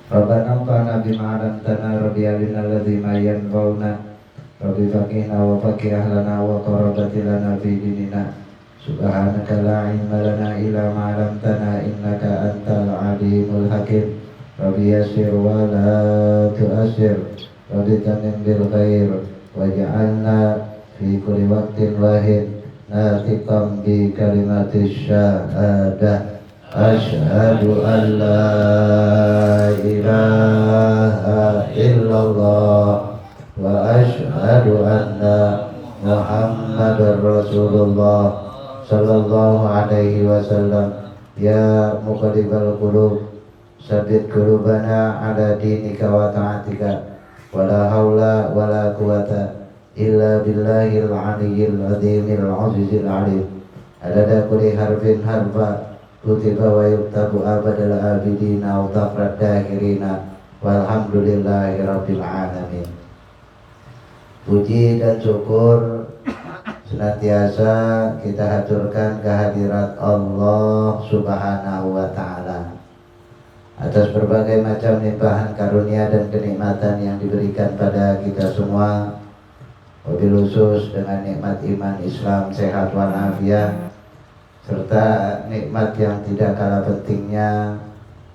Rabbana anfa'na bima 'allamtana rabbi alimna alladzi ma yanfa'una rabbi faqihna wa faqih ahlana wa qarabati lana fi dinina subhanaka la ilma lana illa ma 'allamtana innaka antal alimul hakim rabbi yassir wa la tu'assir rabbi tamin bil khair waj'alna fi kulli waqtin wahid natiqam bi kalimatis syahadah asyhadu an la ilaha illallah wa asyhadu anna muhammadar rasulullah sallallahu alaihi wasallam. Ya muqallibal qulub sabbit qulubana ala dinika wa ta'atika wa la haula wa la quwata illa billahil aliyyil azimil azizil alim. Adada kulli harfin harfa kutiba wa yuktabu abadal abidina wa tafrad dakhirina walhamdulillahi rabbil alamin. Puji dan syukur senantiasa kita haturkan kehadirat Allah subhanahu wa ta'ala atas berbagai macam limpahan karunia dan kenikmatan yang diberikan pada kita semua, wabil khusus dengan nikmat iman Islam sehat walafiat, serta nikmat yang tidak kalah pentingnya,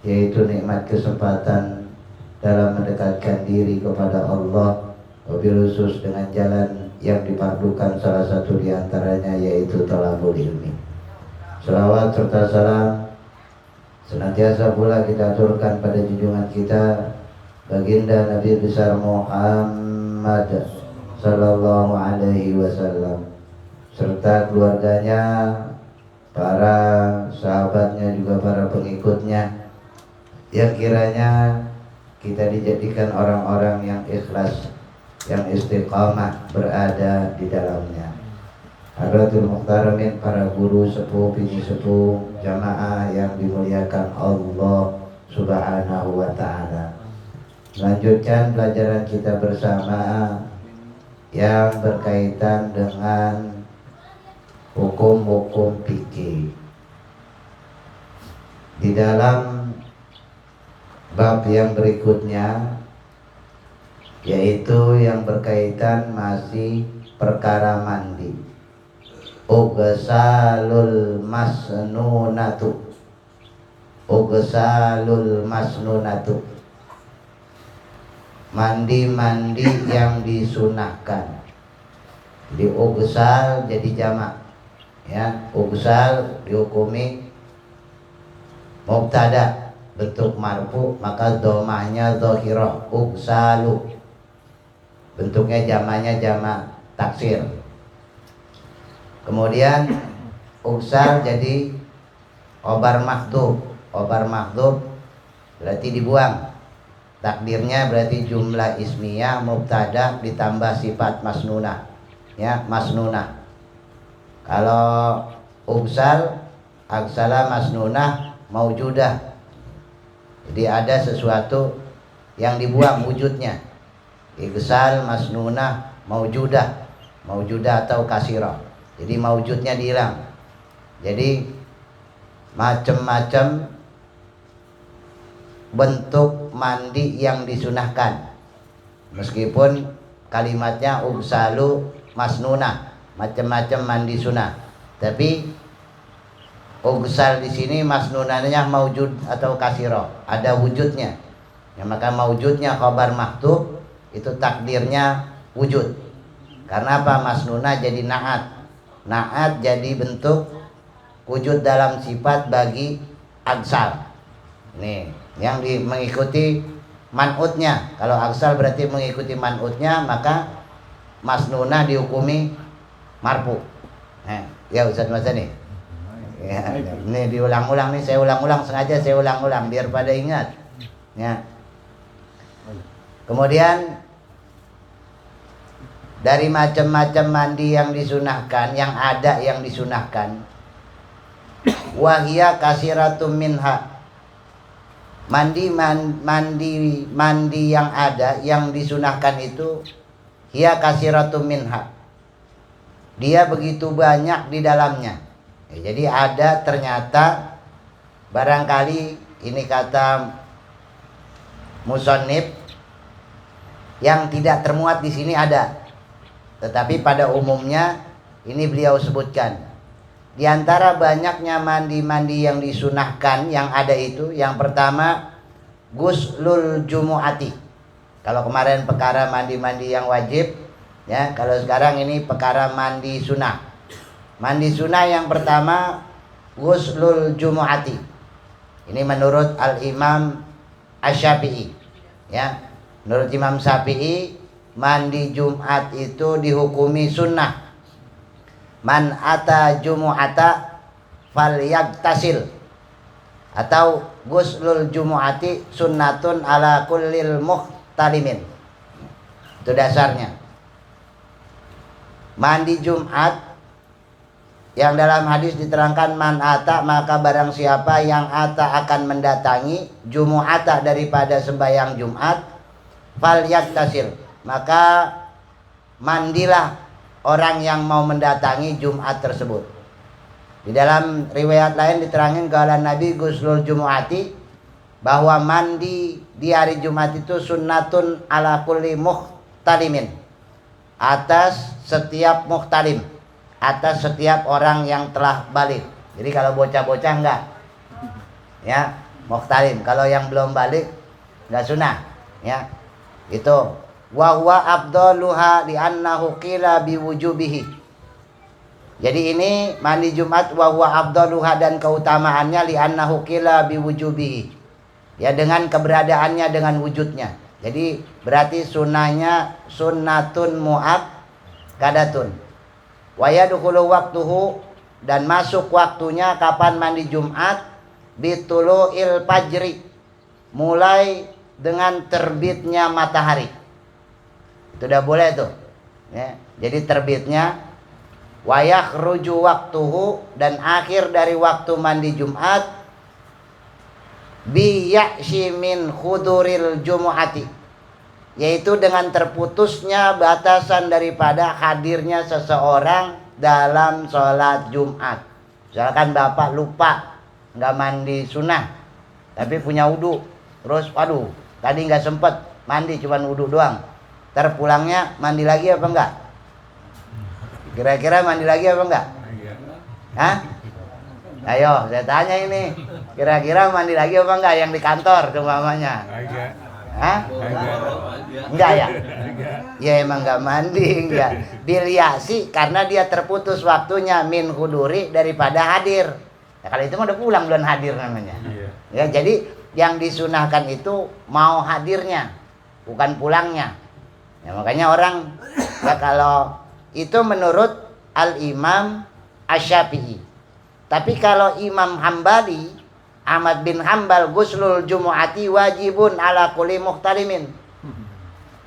yaitu nikmat kesempatan dalam mendekatkan diri kepada Allah, wabil khusus dengan jalan yang dipardukan salah satu diantaranya yaitu thalabul ilmi. Selawat serta salam senantiasa pula kita aturkan pada junjungan kita baginda Nabi besar Muhammad sallallahu alaihi wasallam, serta keluarganya, para sahabatnya, juga para pengikutnya, yang kiranya kita dijadikan orang-orang yang ikhlas, yang istiqamah berada di dalamnya. Hadratul Muhtaramin, para guru sepuh, bini sepuh, jamaah yang dimuliakan Allah subhanahu wa ta'ala. Melanjutkan pelajaran kita bersama yang berkaitan dengan hukum-hukum fikih. Di dalam bab yang berikutnya, yaitu yang berkaitan masih perkara mandi. Ugsalul masnunatu, ugsalul masnunatu, mandi-mandi yang disunahkan. Di ugsal jadi jamak, ya. Ugsal dihukumi mubtada bentuk marfu, maka domahnya dhahirah, ugsalu. Bentuknya jamaknya jamak taksir. Kemudian ugsal jadi khobar mahdhuf. Khobar mahdhuf berarti dibuang. Takdirnya berarti jumlah ismiyah mubtada ditambah sifat masnunah, ya, masnunah. Kalau ugsal, agsala masnunah maujudah, jadi ada sesuatu yang dibuang wujudnya. Igsal masnunah maujudah, maujudah atau kasirah, jadi maujudnya dihilang. Jadi macam-macam bentuk mandi yang disunahkan, meskipun kalimatnya ugsalu masnunah, macam-macam mandi sunah, tapi ugsal di sini masnunahnya maujud atau kasiro, ada wujudnya. Ya, maka maujudnya khabar mahdhuf itu takdirnya wujud. Karena apa? Masnunah jadi na'at. Na'at jadi bentuk wujud dalam sifat bagi agsal. Nih, yang mengikuti man'utnya. Kalau agsal berarti mengikuti man'utnya, maka masnunah dihukumi marfu. Ya Ustaz Mas nih. Ya, ini diulang-ulang nih, saya ulang-ulang, sengaja saya ulang-ulang biar pada ingat. Ya. Kemudian dari macam-macam mandi yang disunahkan, yang ada yang disunahkan, wahia kasiratum minha, mandi yang ada yang disunahkan itu, hiya kasiratum minha, dia begitu banyak di dalamnya. Ya, jadi ada ternyata barangkali ini kata musannif yang tidak termuat di sini ada, tetapi pada umumnya ini beliau sebutkan. Di antara banyaknya mandi-mandi yang disunahkan yang ada itu, yang pertama guslul jumu'ati. Kalau kemarin perkara mandi-mandi yang wajib, ya, kalau sekarang ini perkara mandi sunnah. Mandi sunnah yang pertama guslul jumu'ati. Ini menurut Al-Imam Asy-Syafi'i, ya. Menurut Imam Syafi'i, mandi Jumat itu dihukumi sunnah. Man ata jumu'ata falyagtasil, atau guslul jumu'ati sunnatun ala kullil muhtalimin. Itu dasarnya. Mandi Jumat yang dalam hadis diterangkan man ata, maka barang siapa yang ata akan mendatangi jumu'ata daripada sembahyang Jumat, falyagtasil, maka mandilah orang yang mau mendatangi Jumat tersebut. Di dalam riwayat lain diterangin kala Nabi guslul jumu'ati, bahwa mandi di hari Jumat itu sunnatun ala kulli muhtalimin, atas setiap muhtalim, atas setiap orang yang telah balik. Jadi kalau bocah-bocah enggak, ya, muhtalim. Kalau yang belum balik enggak sunnah, ya. Itu wa huwa afdaluha li annahu qila biwujubihi. Jadi ini mandi Jumat wa huwa afdaluha, dan keutamaannya li annahu qila biwujubihi. Ya, dengan keberadaannya, dengan wujudnya. Jadi berarti sunnahnya sunnatun muakkadatun. Wa yadkhulu waqtuhu, dan masuk waktunya kapan mandi Jumat, bitulu'il fajri, mulai dengan terbitnya matahari. Itu udah boleh tuh, ya. Jadi terbitnya, wa yakhruju waqtuhu, dan akhir dari waktu mandi Jumat, bi ya'shi min khuduril jumu'ati, yaitu dengan terputusnya batasan daripada hadirnya seseorang dalam sholat Jumat. Misalkan bapak lupa nggak mandi sunnah, tapi punya wudu, terus waduh tadi nggak sempet mandi, cuman wudu doang. Ntar pulangnya mandi lagi apa enggak? Kira-kira mandi lagi apa enggak? Hah? Ayo saya tanya ini, kira-kira mandi lagi apa enggak yang di kantor umpamanya? Hah? Enggak ya? Ya emang enggak mandi, enggak. Biliasi karena dia terputus waktunya min huduri, daripada hadir. Ya, kalau itu mah udah pulang belum hadir namanya. Ya, jadi yang disunahkan itu mau hadirnya, bukan pulangnya. Ya, makanya orang ya, kalau itu menurut Al-Imam Asy-Syafi'i. Tapi kalau Imam Hambali, Ahmad bin Hambal, guslul jumu'ati wajibun ala kulli muhtalimin.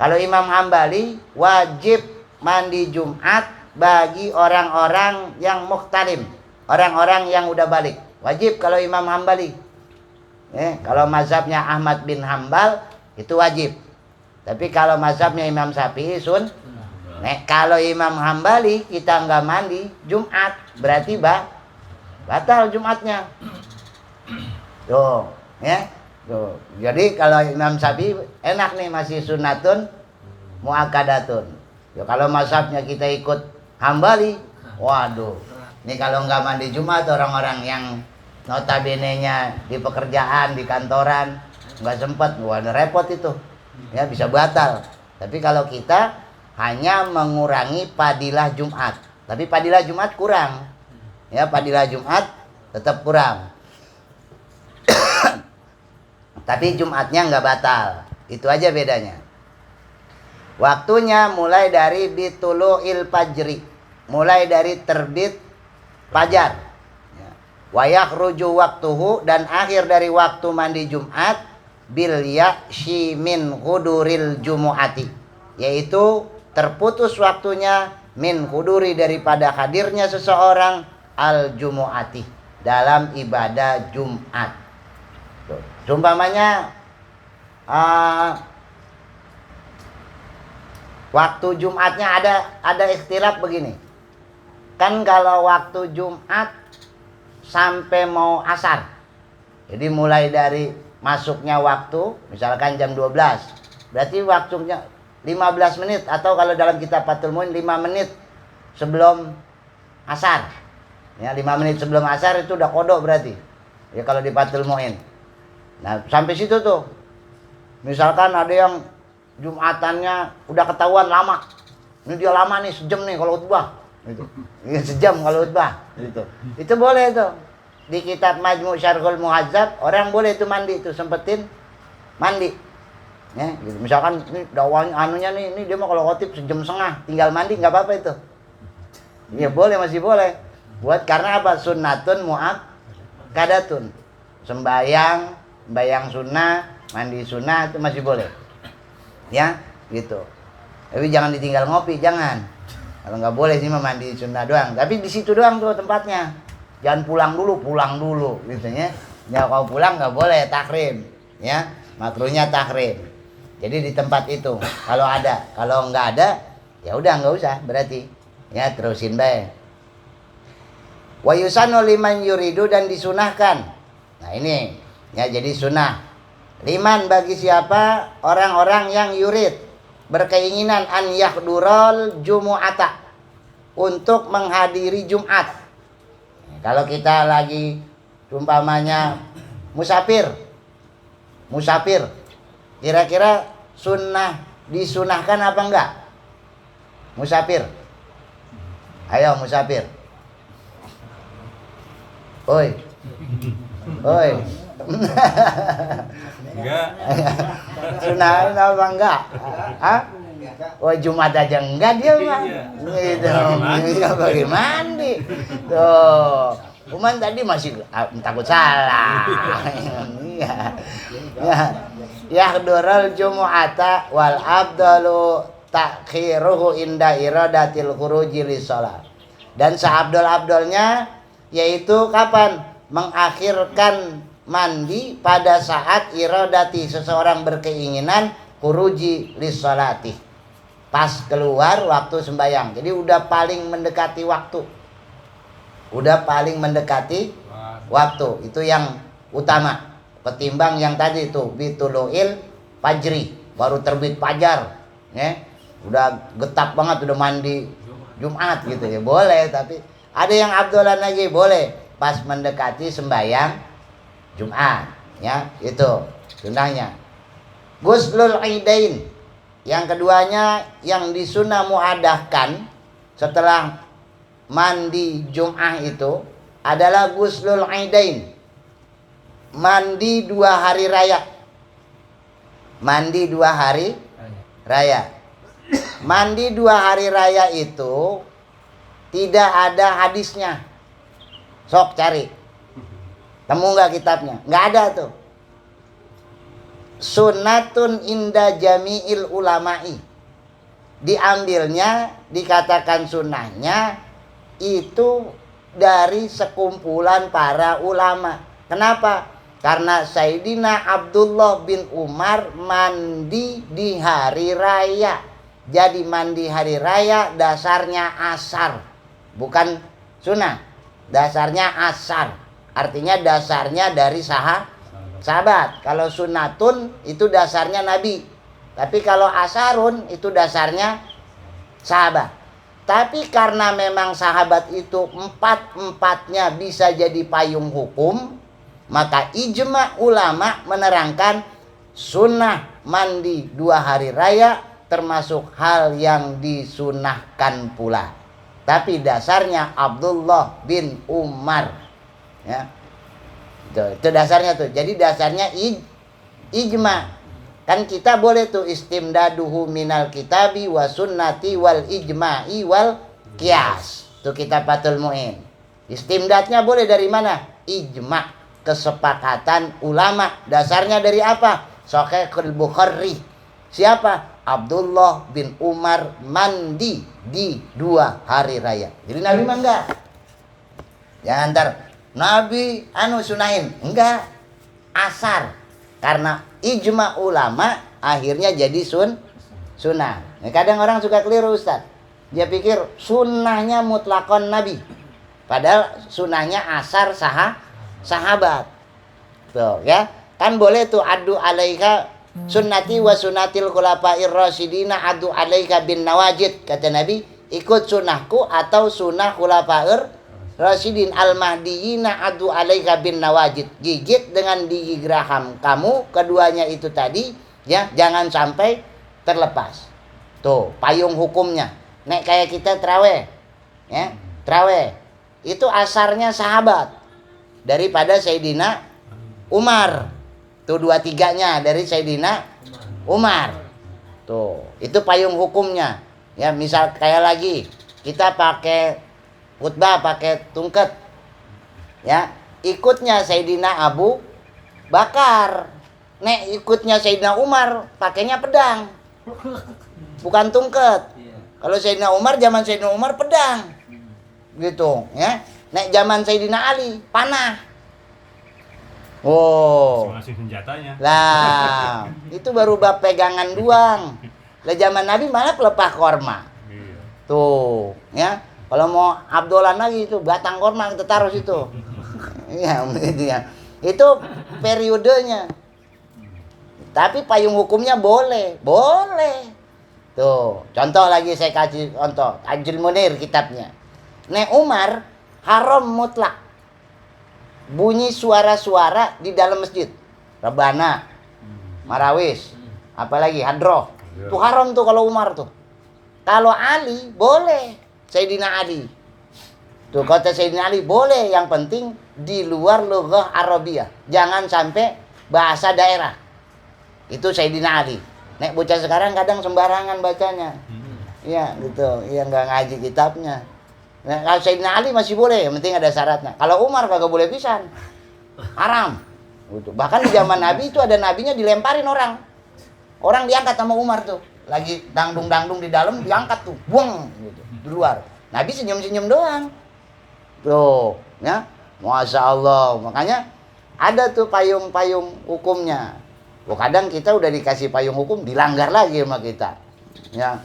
Kalau Imam Hambali, wajib mandi Jumat bagi orang-orang yang muhtalim, orang-orang yang udah balik. Wajib kalau Imam Hambali. Kalau mazhabnya Ahmad bin Hambal itu wajib. Tapi kalau mazhabnya Imam Syafi'i kalau Imam Hambali kita nggak mandi Jumat, berarti batal Jumatnya. Tuh, ya. Tuh. Jadi kalau Imam Syafi'i enak nih, masih sunnatun muakkadatun. Ya, kalau mazhabnya kita ikut Hambali, waduh. Ini kalau nggak mandi Jumat, orang-orang yang notabene-nya di pekerjaan, di kantoran, nggak sempat, waduh repot itu. Ya, bisa batal. Tapi kalau kita hanya mengurangi fadilah Jumat, tapi fadilah Jumat kurang. Ya, fadilah Jumat tetap kurang. Tapi Jumatnya nggak batal. Itu aja bedanya. Waktunya mulai dari bitulu'il fajri, mulai dari terbit fajar. Wa yakhruju waqtuhu, dan akhir dari waktu mandi Jumat bil ya'shi min huduril jumu'ati, yaitu terputus waktunya min huduri, daripada hadirnya seseorang al jumu'ati, dalam ibadah Jumat. Umpamanya waktu Jumatnya ada ikhtilaf begini. Kan kalau waktu Jumat sampai mau asar, jadi mulai dari masuknya waktu, misalkan jam 12, berarti waktunya 15 menit, atau kalau dalam kitab Fathul Muin 5 menit sebelum asar. Ya, 5 menit sebelum asar itu udah kodok berarti. Ya kalau di Fathul Muin. Nah, sampai situ tuh. Misalkan ada yang Jumatannya udah ketahuan lama. Ini dia lama nih, sejam nih kalau khutbah. Gitu. Ya, sejam kalau khutbah. Gitu. Itu boleh tuh. Di kitab Majmu' Syarhul Muhadzab, orang boleh itu mandi tuh, sempetin mandi. Ya, gitu. Misalkan ini dakwahnya anunya nih, ini dia mah kalau khotib sejam setengah, tinggal mandi nggak apa-apa itu. Ya boleh, masih boleh. Buat karena apa? Sunnatun mu'akkadatun. Sembayang sunnah, mandi sunnah itu masih boleh. Ya, gitu. Tapi jangan ditinggal ngopi, jangan. Kalau nggak boleh sih mandi sunnah doang. Tapi di situ doang tuh tempatnya. Jangan pulang dulu, gitu ya. Ya kalau pulang nggak boleh takrim, ya. Makruhnya takrim. Jadi di tempat itu kalau ada, kalau nggak ada ya udah nggak usah berarti. Ya terusin bae. Wa yusanu liman yuridu, dan disunahkan. Nah ini ya, jadi sunnah. Liman bagi siapa? Orang-orang yang yurid, berkeinginan an yahdurul jumu'ata, untuk menghadiri Jumat. Kalau kita lagi umpamanya musafir, kira-kira disunahkan apa enggak? Musafir. Ayo musafir. Oi. Enggak. Sunahin apa enggak? Hah? Oh Jumat aja enggak dia mah. Gitu. Iya bagi mandi. Tuh. Cuman tadi masih takut salah. Iya. Ya. Yahdurul jumu'ata wal abdalu takhiruhu inda iradatil khuruji lis-shalah. Dan seabdol-abdolnya yaitu kapan? Mengakhirkan mandi pada saat iradati, seseorang berkeinginan khuruji lis-sholati, pas keluar waktu sembahyang. Jadi udah paling mendekati waktu. Itu yang utama ketimbang yang tadi itu bituluil fajri, baru terbit fajar, ya. Udah getap banget, udah mandi Jumat gitu ya. Boleh, tapi ada yang abdolan lagi boleh pas mendekati sembahyang Jumat, ya. Itu sunnahnya. Ghuslul Idain, yang keduanya yang disunnah muadahkan setelah mandi Jum'ah itu adalah Ghuslul Idain, mandi 2 hari raya. Mandi 2 hari raya. Mandi 2 hari raya itu tidak ada hadisnya. Sok cari. Temu nggak kitabnya? Nggak ada tuh. Sunnatun inda jami'il ulama'i. Diambilnya, dikatakan sunnahnya itu dari sekumpulan para ulama. Kenapa? Karena Sayyidina Abdullah bin Umar mandi di hari raya. Jadi mandi hari raya dasarnya asar, bukan sunnah. Dasarnya asar, artinya dasarnya dari sahabat. Kalau sunnatun itu dasarnya Nabi, tapi kalau asarun itu dasarnya sahabat. Tapi karena memang sahabat itu empat-empatnya bisa jadi payung hukum, maka ijma ulama menerangkan sunnah mandi 2 hari raya termasuk hal yang disunahkan pula. Tapi dasarnya Abdullah bin Umar, ya. Itu dasarnya tuh. Jadi dasarnya ijma. Kan kita boleh tuh istimdaduhu minal kitabi wa sunnati wal ijma'i wal qiyas. Itu kitab Fathul Muin. Istimdadnya boleh dari mana? Ijma, kesepakatan ulama. Dasarnya dari apa? Sahihul Bukhari. Siapa? Abdullah bin Umar mandi di 2 hari raya. Jadi Nabi mah enggak. Jangan ntar Nabi sunahin. Enggak. Asar. Karena ijma ulama akhirnya jadi sunnah. Nah, kadang orang suka keliru Ustaz. Dia pikir sunnahnya mutlakon Nabi. Padahal sunnahnya asar sahabat. Tuh ya. Kan boleh tuh adu alaika sunnati wa sunnatil khulafair rasyidina adu alaika bin nawajid. Kata Nabi, ikut sunnahku atau sunnah khulafair rasyidin al-mahdiyina adu alaika bin nawajid. Gigit dengan gigi geraham kamu, keduanya itu tadi, ya, jangan sampai terlepas. Tuh, payung hukumnya. Nek kayak kita traweh, ya, traweh itu asarnya sahabat daripada Sayyidina Umar. Tuh 2/3-nya dari Sayyidina Umar. Tuh, itu payung hukumnya. Ya, misal kayak lagi kita pakai khutbah pakai tungket. Ya, ikutnya Sayyidina Abu Bakar. Nek ikutnya Sayyidina Umar pakainya pedang. Bukan tungket. Kalau Sayyidina Umar, zaman Sayyidina Umar pedang. Gitu, ya. Nek zaman Sayyidina Ali panah. Oh. Masing-masing senjatanya. Lah, itu baru bab pegangan doang. Lah zaman Nabi malah pelepah korma. Iya. Tuh, ya. Kalau mau abdolan lagi itu batang korma kita taruh situ. Iya, itu ya. Itu periodenya. Tapi payung hukumnya boleh, boleh. Tuh, contoh lagi saya kasih contoh. Tajul Munir kitabnya. Nek Umar haram mutlak. Bunyi suara-suara di dalam masjid. Rebana, marawis, apalagi hadroh. Tuh haram tuh kalau Umar tuh. Kalau Ali boleh. Sayyidina Ali. Tuh kata Sayyidina Ali boleh, yang penting di luar lughah Arabiyah. Jangan sampai bahasa daerah. Itu Sayyidina Ali. Nek bocah sekarang kadang sembarangan bacanya. Iya, gitu. Iya, nggak ngaji kitabnya. Nah, kalau Sayyidina Ali masih boleh, yang penting ada syaratnya. Kalau Umar kagak boleh pisan. Haram. Gitu. Bahkan di zaman Nabi itu ada nabinya dilemparin orang. Orang diangkat sama Umar tuh. Lagi dangdung-dangdung di dalam diangkat tuh. Buang gitu, di luar. Nabi senyum-senyum doang. Tuh, ya. Masya Allah. Makanya ada tuh payung-payung hukumnya. Kadang kita udah dikasih payung hukum dilanggar lagi sama kita. Ya,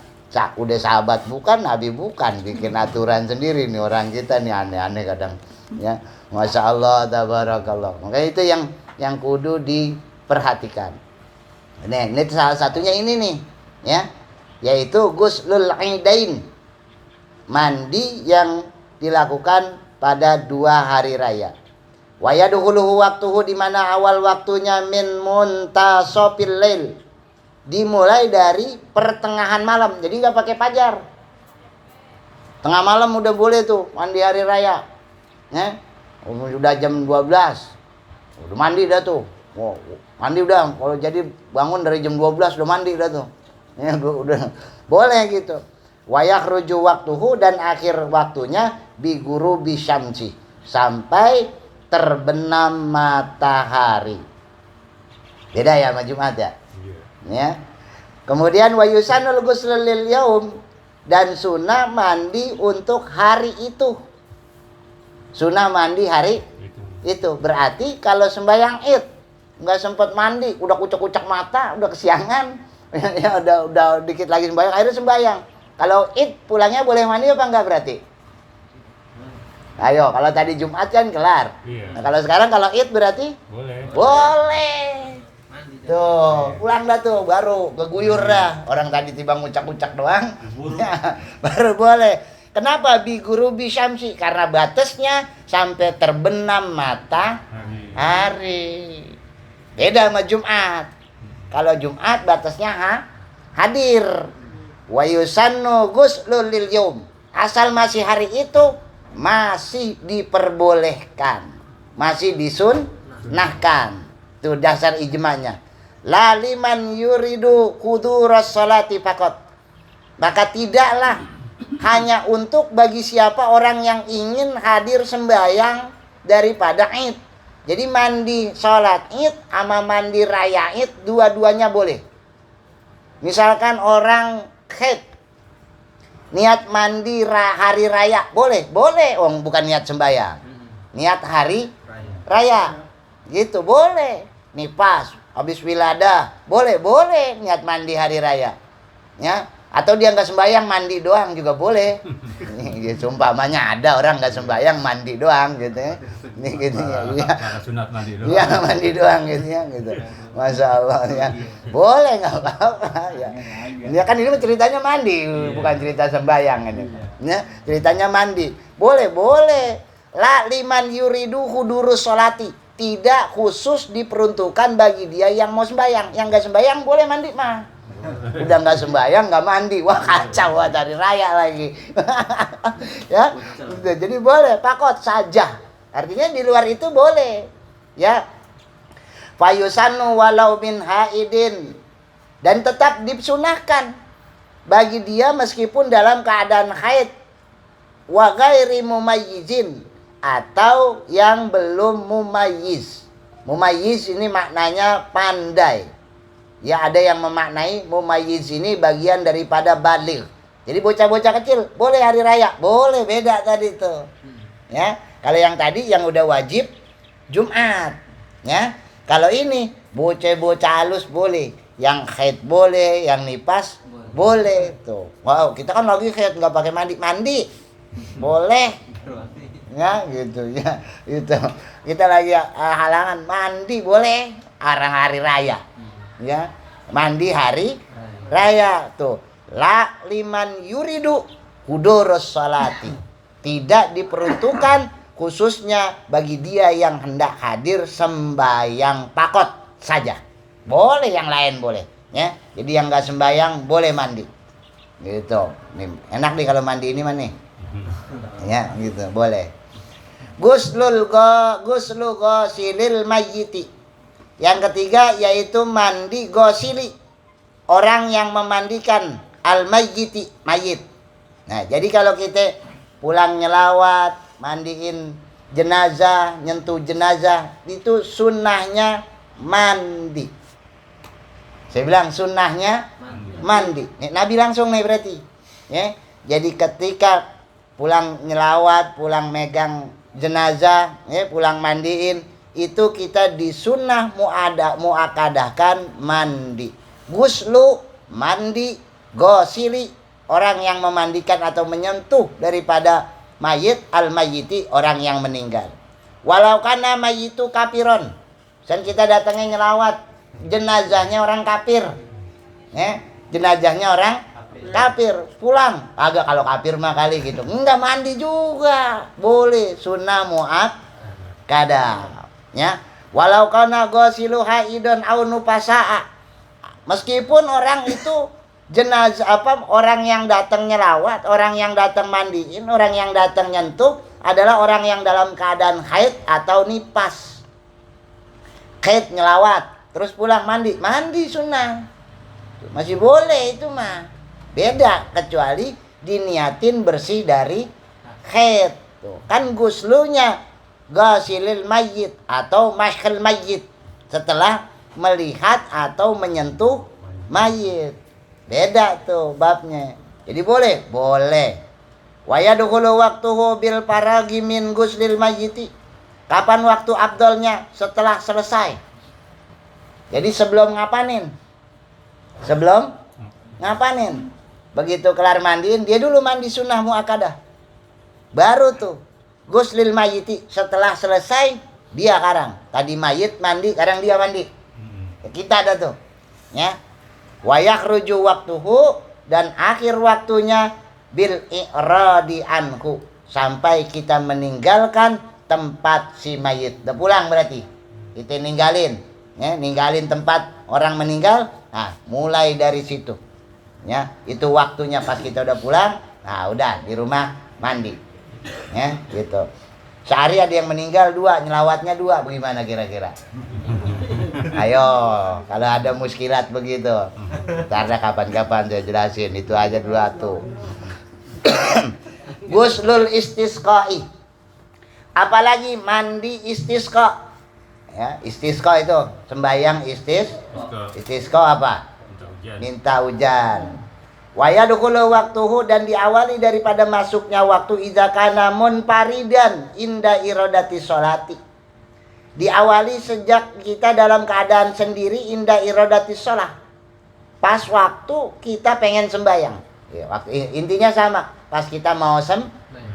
udah sahabat bukan, Nabi bukan, bikin aturan sendiri nih orang kita nih, aneh-aneh kadang. Ya, Masya Allah, tabarakallah. Makanya itu yang kudu diperhatikan. Ini salah satunya ini nih, ya, yaitu Ghuslul Idain, mandi yang dilakukan pada 2 hari raya. Wa yadkhuluhu waktuhu, di mana awal waktunya min muntasofil lail, dimulai dari pertengahan malam. Jadi nggak pakai fajar. Tengah malam udah boleh tuh mandi hari raya. Ya. Udah jam 12. Udah mandi dah tuh. Wow, mandi udah. Kalau jadi bangun dari jam 12 udah mandi dah tuh. Ya, udah boleh gitu. Wa yakhruju waktuhu, dan akhir waktunya bi ghurubi syamsi, sampai terbenam matahari. Beda ya sama Jumat ya? Ya. Kemudian wa yusanul ghusl lil yaum, dan sunnah mandi untuk hari itu. Sunnah mandi hari itu. Berarti kalau sembahyang Id nggak sempat mandi, udah kucek-kucek mata, udah kesiangan, ya udah dikit lagi sembahyang, akhirnya sembahyang. Kalau Id pulangnya boleh mandi apa enggak berarti? Ayo, kalau tadi Jumat kan kelar. Iya. Nah, kalau sekarang kalau Id berarti? Boleh. Boleh. Tuh, pulang dah tuh, baru keguyur dah. Orang tadi tiba ngucak-ngucak doang. Ya, baru boleh. Kenapa bi ghurubi syamsi? Karena batasnya sampai terbenam matahari. Beda sama Jumat. Kalau Jumat batasnya hadir. Wa yusannu ghuslul lil yaum. Asal masih hari itu masih diperbolehkan, masih disunnahkan. Itu dasar ijma'nya. La liman yuridu huduras sholati faqat. Maka tidaklah hanya untuk bagi siapa orang yang ingin hadir sembahyang daripada Id. Jadi mandi sholat Id sama mandi raya Id dua-duanya boleh. Misalkan orang haid, niat mandi hari raya, boleh? Boleh, bukan niat sembahyang. Niat hari raya. Gitu, boleh. Nih pas, habis wiladah, boleh niat mandi hari raya. Ya. Atau dia nggak sembahyang mandi doang juga boleh. Ya, sumpamanya ada orang nggak sembahyang mandi doang gitu ya. Ini gitu ya. Sunat mandi doang. Iya mandi doang gitu ya gitu. Masya Allah ya. Boleh nggak apa-apa ya. Ya kan ini ceritanya mandi bukan cerita sembahyang ini. Ya, ceritanya mandi. Boleh. La liman yuridu hudurus sholati. Tidak khusus diperuntukkan bagi dia yang mau sembahyang. Yang nggak sembahyang boleh mandi mah. Udah nggak sembahyang nggak mandi, wah kacau, wah dari raya lagi. Ya, jadi boleh pakot saja. Artinya di luar itu boleh. Ya, fayusanu walau min haidin, dan tetap disunahkan bagi dia meskipun dalam keadaan haid, wa ghairi mumayyizin, atau yang belum mumayyiz. Mumayyiz ini maknanya pandai. Ya ada yang memaknai mumayyiz ini bagian daripada baligh. Jadi bocah-bocah kecil boleh hari raya, boleh, beda tadi tuh. Ya, kalau yang tadi yang udah wajib Jumat, ya. Kalau ini bocah-bocah halus boleh, yang haid boleh, yang nipas boleh tuh. Wow, kita kan lagi haid nggak pakai mandi, boleh. Ya gitu ya, itu kita lagi halangan mandi boleh, arang hari raya. Ya, mandi hari raya tuh. La liman yuridu hudurus salati, tidak diperuntukkan khususnya bagi dia yang hendak hadir sembahyang pakot saja. Boleh yang lain boleh, ya. Jadi yang nggak sembahyang boleh mandi. Gitu. Nih, enak nih kalau mandi ini mah nih. Ya, gitu, boleh. Guslu ghasilil mayyiti. Yang ketiga yaitu mandi gosili, orang yang memandikan al-mayyiti, mayit. Nah, jadi kalau kita pulang nyelawat, mandiin jenazah, nyentuh jenazah, itu sunnahnya mandi. Saya bilang sunnahnya mandi. Nih, Nabi langsung nih berarti. Ya. Jadi ketika pulang nyelawat, pulang megang jenazah, ya, pulang mandiin, itu kita disunnah muakadahkan mandi. Guslu mandi, gosili orang yang memandikan atau menyentuh daripada mayit, al mayyiti orang yang meninggal. Walau kana mayyitu kafiron, dan kita datangnya nyelawat jenazahnya orang kafir, jenazahnya orang kafir, pulang agak, kalau kafir mah kali gitu enggak mandi juga boleh, sunnah muakkadah. Ya, walau kana ghasilu haidon au nufasaa, meskipun orang itu jenazah orang yang datang nyelawat, orang yang datang mandiin, orang yang datang nyentuh adalah orang yang dalam keadaan haid atau nifas. Haid nyelawat terus pulang mandi sunnah masih boleh, itu mah beda, kecuali diniatin bersih dari haid. Tuh kan guslunya ghasilil mayyit atau mashkhil mayyit, setelah melihat atau menyentuh mayit, beda tuh babnya. Jadi boleh wa yadkhulu waqtuhu bil faragi min ghuslil mayyiti. Kapan waktu afdalnya? Setelah selesai. Jadi sebelum ngapanin, begitu kelar mandiin, dia dulu mandi sunnah muakkadah, baru tuh guslil mayyiti, setelah selesai dia karang. Tadi mayit mandi, sekarang dia mandi. Kita ada tuh. Ya. Wa yakhruju waqtuhu, dan akhir waktunya bil i'radi anhu, sampai kita meninggalkan tempat si mayit. Udah pulang berarti. Kita ninggalin, ya, ninggalin tempat orang meninggal. Nah, mulai dari situ. Ya, itu waktunya pas kita udah pulang. Nah, udah di rumah mandi. Ya, gitu. Sehari ada yang meninggal 2, nyelawatnya 2, bagaimana kira-kira? Ayo, kalau ada muskilat begitu, ntar kapan-kapan saya jelasin. Itu aja dulu tuh. Guslul istisqai, apalagi mandi istisqa. Ya, istisqa itu sembahyang istisqa apa? Minta hujan. Wa yadkhulu waqtuhu, dan diawali daripada masuknya waktu idza kana munfaridan inda iradati sholati. Diawali sejak kita dalam keadaan sendiri inda iradati sholat. pas waktu kita pengen sembahyang. Ya, intinya sama, pas kita mau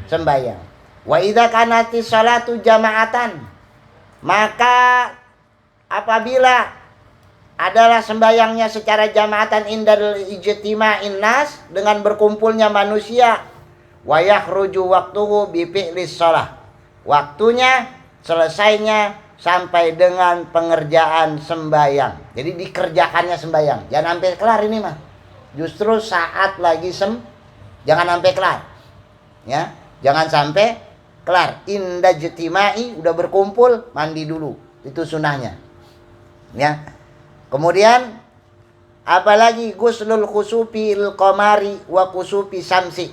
sembahyang. Wa idza kanati sholatu jama'atan, maka apabila adalah sembahyangnya secara jamaatan indal ijtima'in nas, dengan berkumpulnya manusia, wa yakhruju waqtuhu bi fi'lis shalah, waktunya selesainya sampai dengan pengerjaan sembahyang. Jadi dikerjakannya sembahyang, jangan sampai kelar ini mah. Justru saat lagi jangan sampai kelar. Ya, jangan sampai kelar. Inda jtima'i, udah berkumpul, mandi dulu. Itu sunahnya. Ya. Kemudian apalagi guslul khusufil qamari wa khusufi samsi.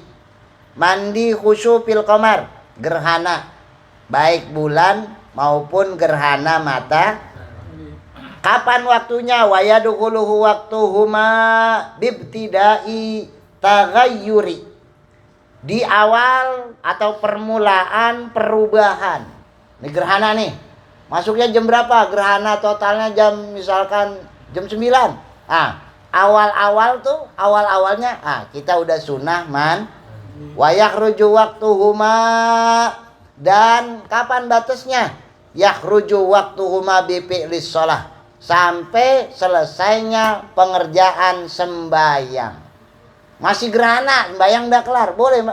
Mandi khusufil qamar, gerhana baik bulan maupun gerhana mata. Kapan waktunya? Wa yadkhuluhu waqtuhuma bibtida'i taghayyuri, di awal atau permulaan perubahan. Ini gerhana nih. Masuknya jam berapa? Gerhana totalnya misalkan jam 9. Awal-awalnya kita udah sunah wa yakhruju waqtuhuma, dan kapan batasnya? Yakhruju waqtuhuma bi fi'lis shalah, sampai selesainya pengerjaan sembahyang. Masih gerhana, sembahyang udah kelar, boleh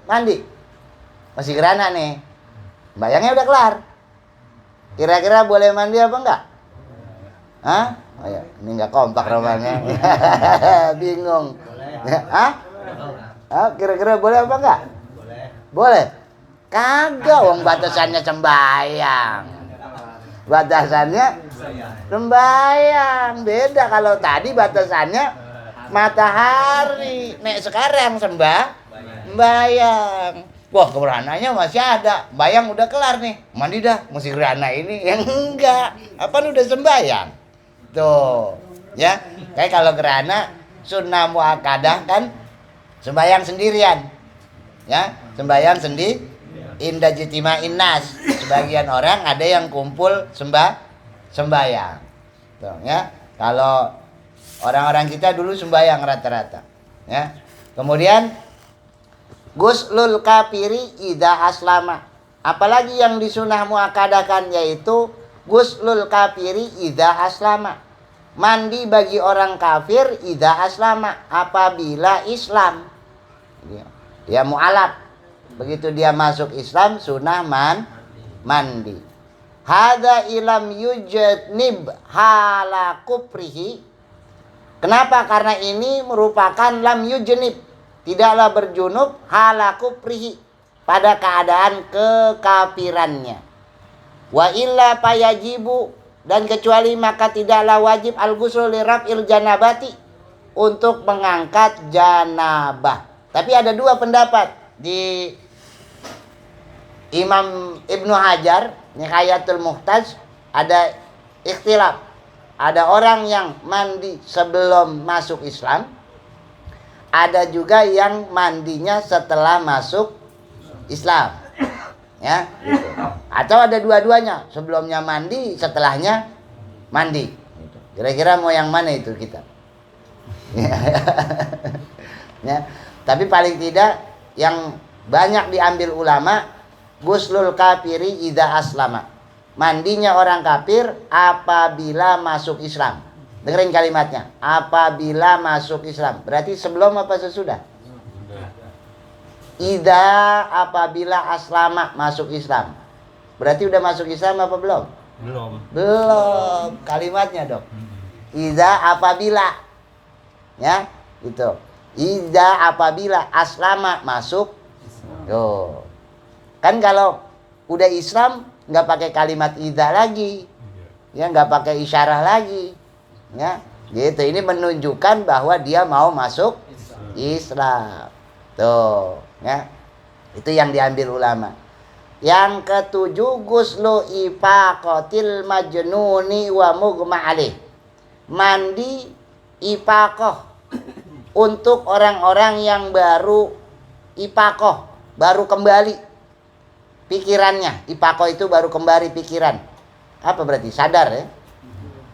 mandi. Masih gerhana nih, sembahyangnya udah kelar. Kira-kira boleh mandi apa enggak? Hah? Oh ya, ini enggak kompak romannya. Bingung. Hah? Kira-kira boleh apa enggak? Boleh. Kagak, wong batasannya sembahyang. Batasannya sembahyang. Beda kalau tadi batasannya matahari. Nek sekarang sembahyang. Wah, gerhananya masih ada. Bayang udah kelar nih. Mandi dah, mesti gerhana ini. Yang enggak. Apaan udah sembahyang? Tuh. Ya. Kayak kalau gerhana sunnah muakkadah kan sembahyang sendirian. Ya, sembahyang sendiri. Inda jtima'in nas. Sebagian orang ada yang kumpul sembahyang. Tuh, ya. Kalau orang-orang kita dulu sembahyang rata-rata. Ya. Kemudian guslul kafiri idza aslama. Apalagi yang disunah muakkadakan, yaitu guslul kafiri idza aslama. Mandi bagi orang kafir idza aslama, apabila Islam. Dia mu'alaf. Begitu dia masuk Islam, sunah mandi. Hadza ilam yujnib hala kufrihi. Kenapa? Karena ini merupakan lam yujnib, tidaklah berjunub, hala kufrihi, pada keadaan kekafirannya. Wa illa fayajibu, dan kecuali maka tidaklah wajib al-ghusl li raf'il janabati, untuk mengangkat janabah. Tapi ada dua pendapat di Imam Ibnu Hajar Nihayatul Muhtaj, ada ikhtilaf. Ada orang yang mandi sebelum masuk Islam, ada juga yang mandinya setelah masuk Islam. Ya, gitu. Atau ada dua-duanya, sebelumnya mandi, setelahnya mandi. Kira-kira mau yang mana itu kita? Ya. Tapi paling tidak yang banyak diambil ulama, guslul kafiri idza aslama. Mandinya orang kafir apabila masuk Islam. Dengerin kalimatnya, apabila masuk Islam. Berarti sebelum apa sesudah? Idza, apabila aslama, masuk Islam. Berarti udah masuk Islam apa belum? Belum. Kalimatnya dong. Idza, apabila. Ya, itu. Idza, apabila aslama, masuk. Tuh. Kan kalau udah Islam nggak pakai kalimat idza lagi. Ya, nggak pakai isyarah lagi. Ya, gitu. Ini menunjukkan bahwa dia mau masuk Islam. Tuh, ya. Itu yang diambil ulama. Yang ketujuh, guslu ifaqatil majnuni wa mughma alaih. Mandi ifaqah untuk orang-orang yang baru ifaqah, baru kembali pikirannya. Ifaqah itu baru kembali pikiran. Apa berarti? Sadar ya.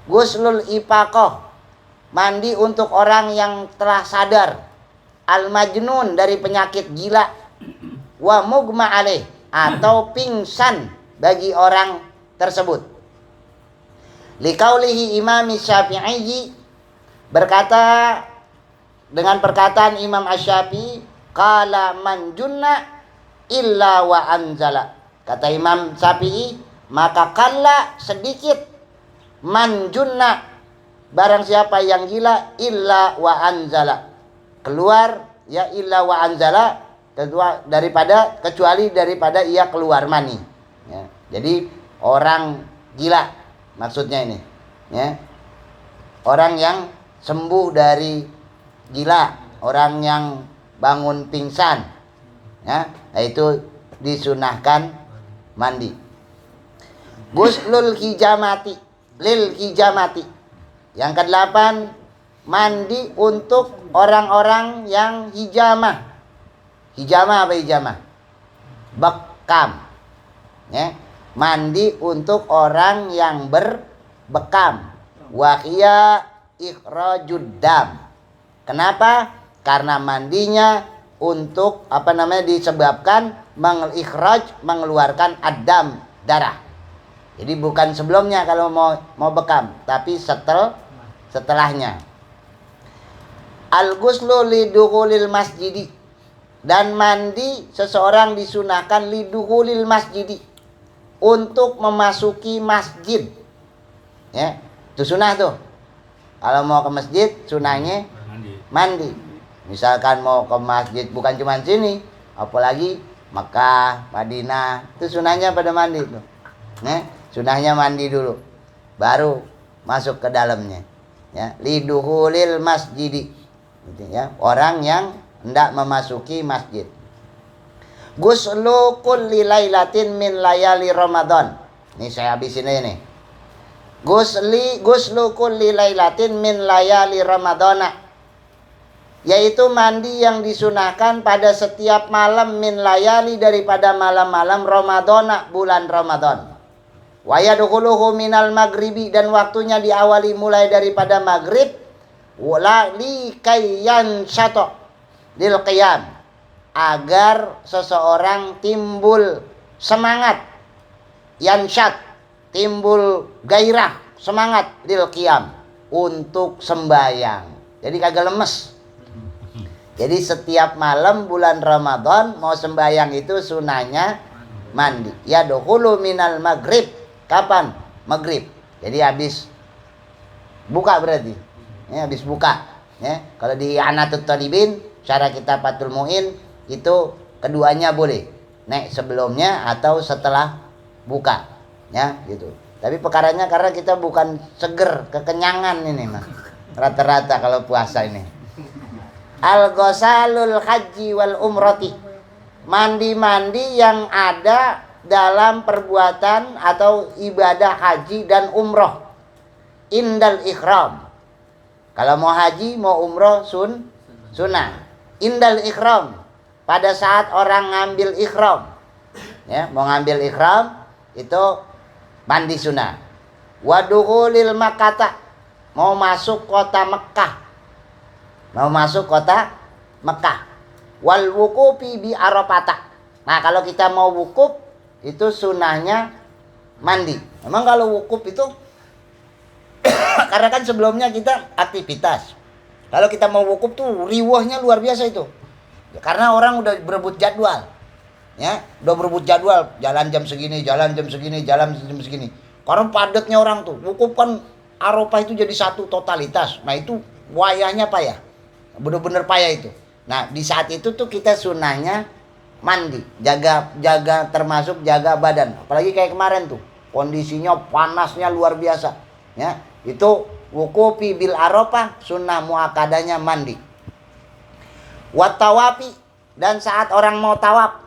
Guslul ifaqah, mandi untuk orang yang telah sadar, al-majnun dari penyakit gila, wa mugma alaih atau pingsan bagi orang tersebut. Liqaulihi Imam Syafi'i, berkata dengan perkataan Imam Asy-Syafi'i, qala man junna illa wa anzala. Kata Imam Syafi'i, maka kalla sedikit, man junna barang siapa yang gila, illa wa anzala, keluar ya, illa wa anzala, kecuali daripada ia keluar mani ya. Jadi orang gila maksudnya ini ya, orang yang sembuh dari gila, orang yang bangun pingsan ya, itu disunahkan mandi. Guslul hijamati lil hijamati, yang kedelapan, mandi untuk orang-orang yang hijamah. Hijamah apa hijamah? Bekam ya. Mandi untuk orang yang berbekam. Wahia ikhrajud dam. Kenapa? Karena mandinya untuk disebabkan mengikhraj, mengeluarkan adam, darah. Jadi bukan sebelumnya kalau mau bekam, tapi setelahnya. Al-ghuslu lidukhulil masjidi, dan mandi seseorang disunahkan lidukhulil masjidi, untuk memasuki masjid. Ya, itu sunah tuh. Kalau mau ke masjid sunahnya mandi. Misalkan mau ke masjid bukan cuma sini, apalagi Makkah, Madinah, itu sunahnya pada mandi tuh. Ya, sunahnya mandi dulu, baru masuk ke dalamnya. Ya, lidukhulil masjidi. Gitu ya, orang yang hendak memasuki masjid. Ghuslu kulli lailatin min layali Ramadan. Ini saya habisin aja nih. Ghuslu kulli lailatin min layali Ramadana, yaitu mandi yang disunahkan pada setiap malam min layali, daripada malam-malam Ramadana, bulan Ramadan. Wa yadkhuluhu minal maghribi, dan waktunya diawali mulai daripada maghrib, wala li kayyan syato lil qiyam, agar seseorang timbul semangat, yansyat, timbul gairah, semangat, lil qiyam, untuk sembahyang. Jadi kagak lemes. Jadi setiap malam bulan Ramadan mau sembahyang itu sunahnya mandi. Ya dukhulu minal maghrib. Kapan? Maghrib. Jadi habis buka berarti. Ya, habis buka. Ya, kalau di Anatut Talibin, syarah kitab Fathul Muin, itu keduanya boleh. Nek sebelumnya atau setelah buka. Ya, gitu. Tapi perkaranya karena kita bukan seger, kekenyangan ini mah. Rata-rata kalau puasa ini. Al-ghasalul haji wal umrati, mandi-mandi yang ada dalam perbuatan atau ibadah haji dan umroh. Indal ikhram, kalau mau haji mau umroh sunnah. Indal ikhram, pada saat orang ngambil ikhram ya, mau ngambil ikhram itu mandi sunnah. Wadukhulil Makkah, mau masuk kota Mekah, mau masuk kota Mekah. Wal wukufi bi Arafah. Nah, kalau kita mau wukuf itu sunahnya mandi. Memang kalau wukuf itu karena kan sebelumnya kita aktivitas. Kalau kita mau wukuf tuh riwahnya luar biasa itu. Ya, karena orang udah berebut jadwal. Ya, udah berebut jadwal, jalan jam segini, jalan jam segini, jalan jam segini. Karena padatnya orang tuh. Wukuf kan Arafah itu jadi satu totalitas. Nah, itu wayahnya payah. Bener-bener payah itu. Nah, di saat itu tuh kita sunahnya mandi, jaga termasuk jaga badan. Apalagi kayak kemarin tuh, kondisinya panasnya luar biasa. Ya, itu wukufi bil Arafah, sunnah muakkadanya mandi. Wat tawafi, dan saat orang mau tawaf.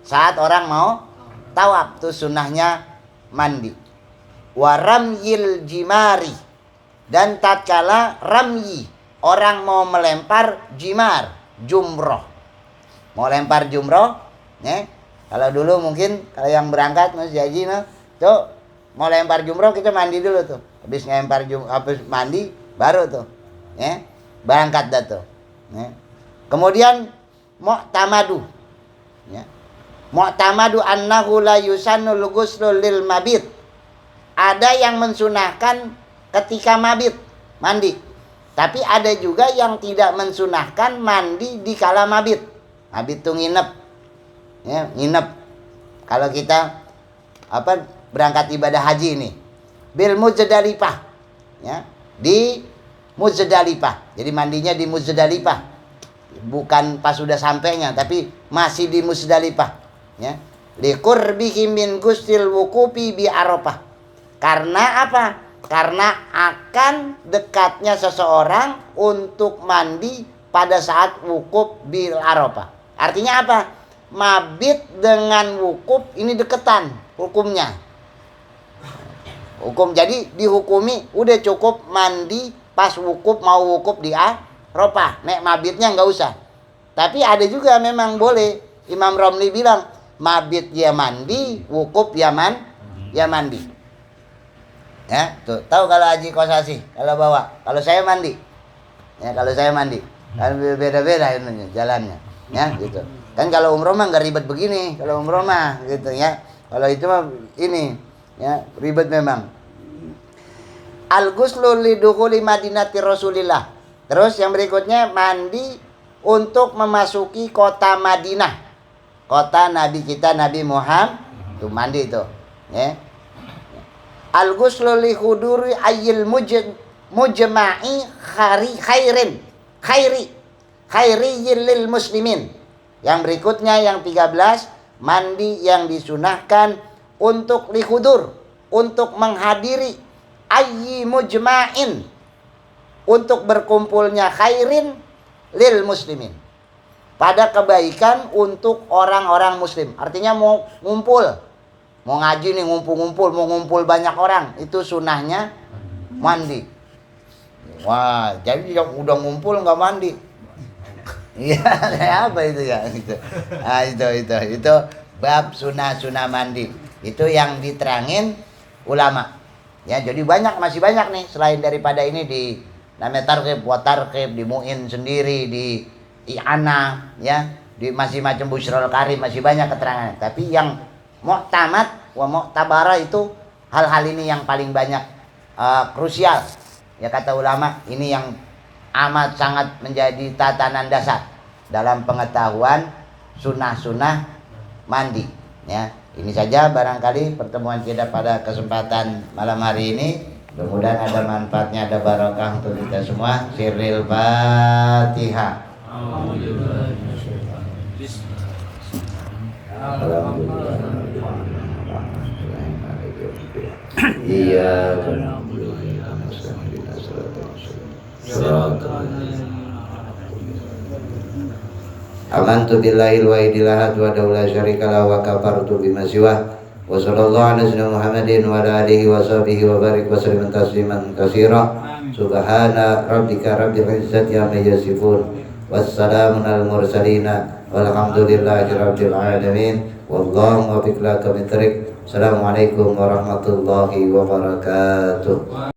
Saat orang mau tawaf tuh sunnahnya mandi. Wa ramyil jimari, dan tatkala ramyi, orang mau melempar jimar, jumroh. Mau lempar jumroh, ya. Kalau dulu mungkin kalau yang berangkat masih haji, tuh mau lempar jumroh kita mandi dulu tuh. Habis lempar habis mandi baru tuh, ya, berangkat dah tuh. Ya. Kemudian mu'tamadu, ya. Mu'tamadu annahu la yusannul ghuslu lil mabit. Ada yang mensunahkan ketika mabit, mandi. Tapi ada juga yang tidak mensunahkan mandi di kala mabit. Mabit tuh nginep. Ya, nginep. Kalau kita berangkat ibadah haji ini, bil Muzdalifah, ya, di Muzdalifah. Jadi mandinya di Muzdalifah, bukan pas sudah sampainya, tapi masih di Muzdalifah, ya. Liqurbihi min ghusl wuqufi bi Arafah. Karena apa? Karena akan dekatnya seseorang untuk mandi pada saat wukuf bil Arafah. Artinya apa? Mabit dengan wukuf ini deketan hukumnya. Hukum, jadi dihukumi udah cukup mandi pas wukuf, mau wukuf di Arafah. Nek mabitnya nggak usah. Tapi ada juga memang boleh. Imam Romli bilang mabit ya mandi, wukuf ya mandi. Ya, tuh tahu kalau Haji Kosasi kalau bawa, kalau saya mandi. Ya, kalau saya mandi. Kan beda-beda ini jalannya. Ya, gitu. Kan kalau umroh mah nggak ribet begini, kalau umroh mah gitu ya. Kalau itu mah ini ya ribet memang. Al-ghuslu lidukhuli madinati Rasulillah. Terus yang berikutnya mandi untuk memasuki kota Madinah. Kota Nabi kita Nabi Muhammad. Tuh mandi itu, ya. Al-ghuslu li huduri ayyil mujma'i khairi lil muslimin. Yang berikutnya yang 13, mandi yang disunahkan untuk lihudur, untuk menghadiri ayyi mujma'in, untuk berkumpulnya khairin lil muslimin, pada kebaikan untuk orang-orang muslim. Artinya mau ngumpul, mau ngaji nih, ngumpul-ngumpul, mau ngumpul banyak orang, itu sunahnya mandi. Wah, jadi yang udah ngumpul nggak mandi, iya, apa itu ya? Nah, itu bab sunah mandi. Itu yang diterangin ulama. Ya, jadi masih banyak nih selain daripada ini di namanya targhib wa targhib, di Mu'in sendiri, di I'ana, ya, di masih macam Busyrul Karim, masih banyak keterangan. Tapi yang mu'tamad wa mu'tabara itu hal-hal ini yang paling banyak krusial. Ya, kata ulama, ini yang amat sangat menjadi tatanan dasar dalam pengetahuan sunnah-sunnah mandi. Ya, ini saja barangkali pertemuan kita pada kesempatan malam hari ini. Mudah-mudahan ada manfaatnya, ada barokah untuk kita semua. Sirril Fatihah. Iya. Amantu billahil wahidil ahad wa la syarika lahu wa kafartu bima siwah. Wa sallallahu ala sayyidina Muhammadin wa ala alihi wa sahbihi wa barik wa sallim tasliman katsira. Subhana rabbika rabbil izzati amma yasifun. Wassalamun al mursalin walhamdulillahi rabbil alamin. Wallahu muwaffiq ila aqwamit thoriq. Assalamualaikum warahmatullahi wabarakatuh.